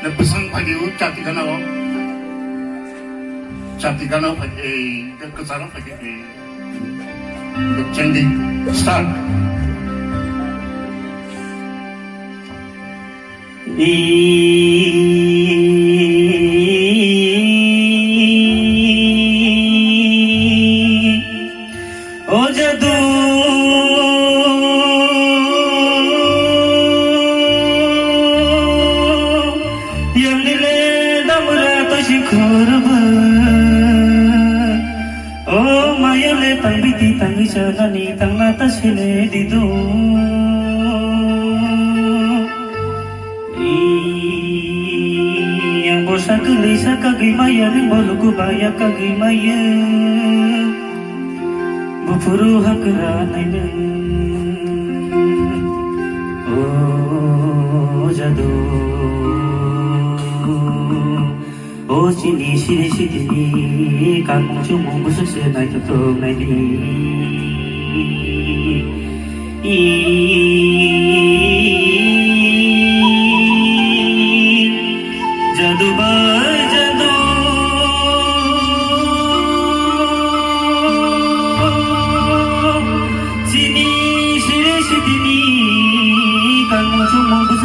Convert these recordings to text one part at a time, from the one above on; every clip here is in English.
Nagpasang pag-iw, chati ka na o. Chati ka na o, kasarang pag-iw. Nag-chending. Start. O jadu yang dile damra tashi khorba o mayale tangbiti tangi chalani tangla tashile didu yang bosa gelisa kagimaya ring boluku baya kagimaya Bufuru hakranayna O jadu O chini shiri shiri Kanmong chumong busuk se nai tutung nai di Jadu bai jadu Hãy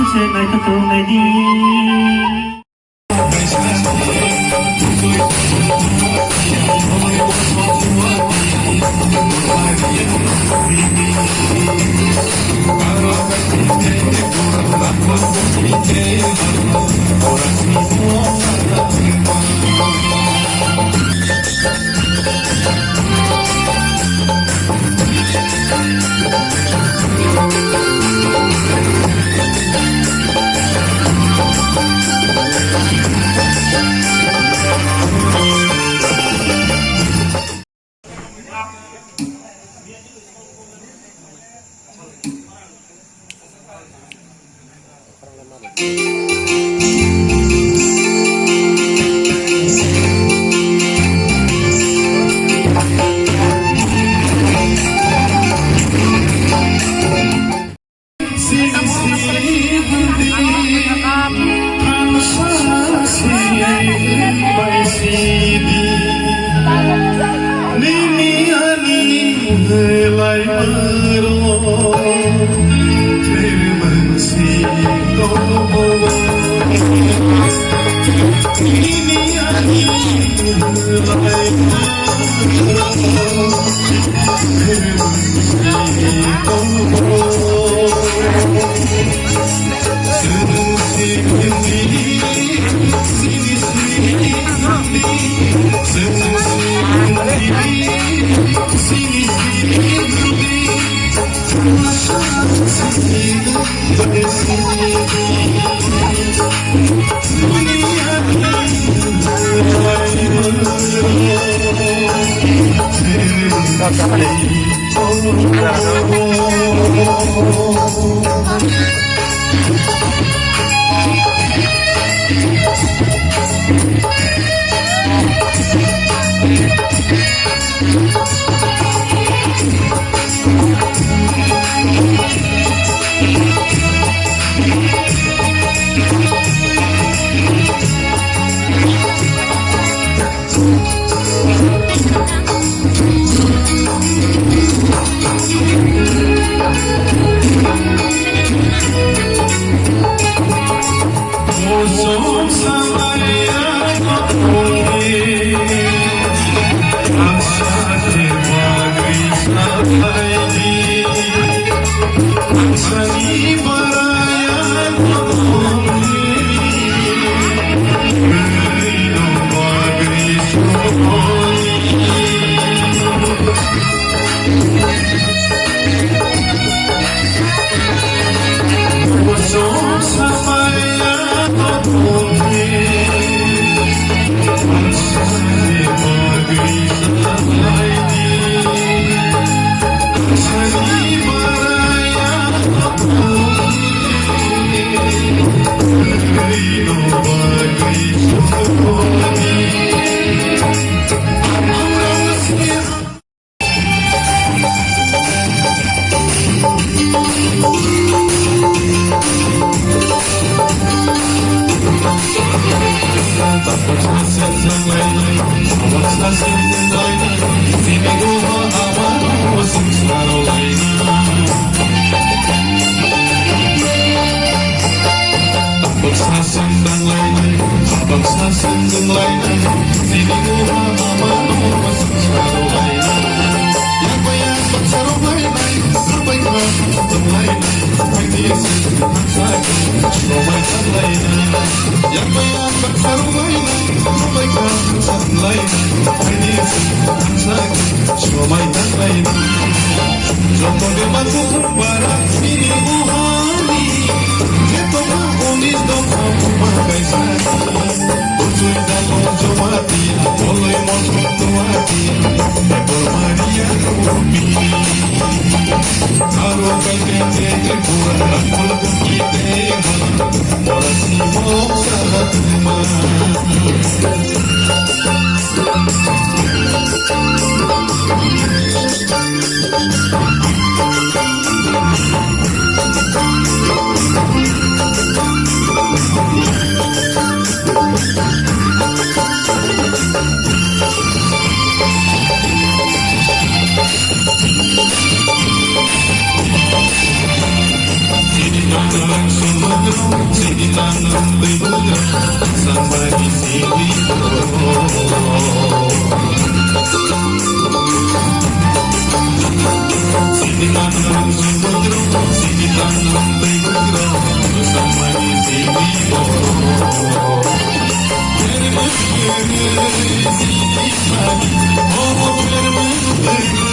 subscribe cho kênh Ghiền Mì Samaya sanggung lain sini muha amano masaro lain yang bayar masaro lain sampai ke lain hadis sakit romai lain yang bayar masaro lain sampai ke lain hadis sakit romai lain Joko de batu barat sini muhani Ketoma unis dong kamu pakai sati Ucuy dalam jomati Oleh motor tuati Ebor Maria Rupi Karo kete kurang Akul bukite Orasi moksa Sini tangan sumedro, sini tangan bebudro, sampai di sini Sini tangan sumedro, sini tangan bebudro, sampai di sini Sini pagi, oh sini pagi,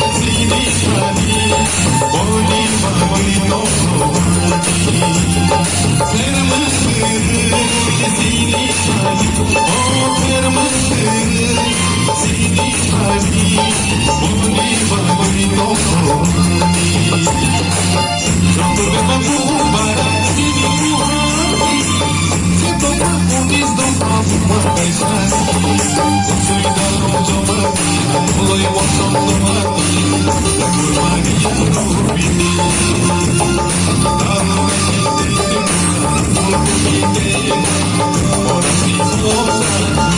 boli boli Orang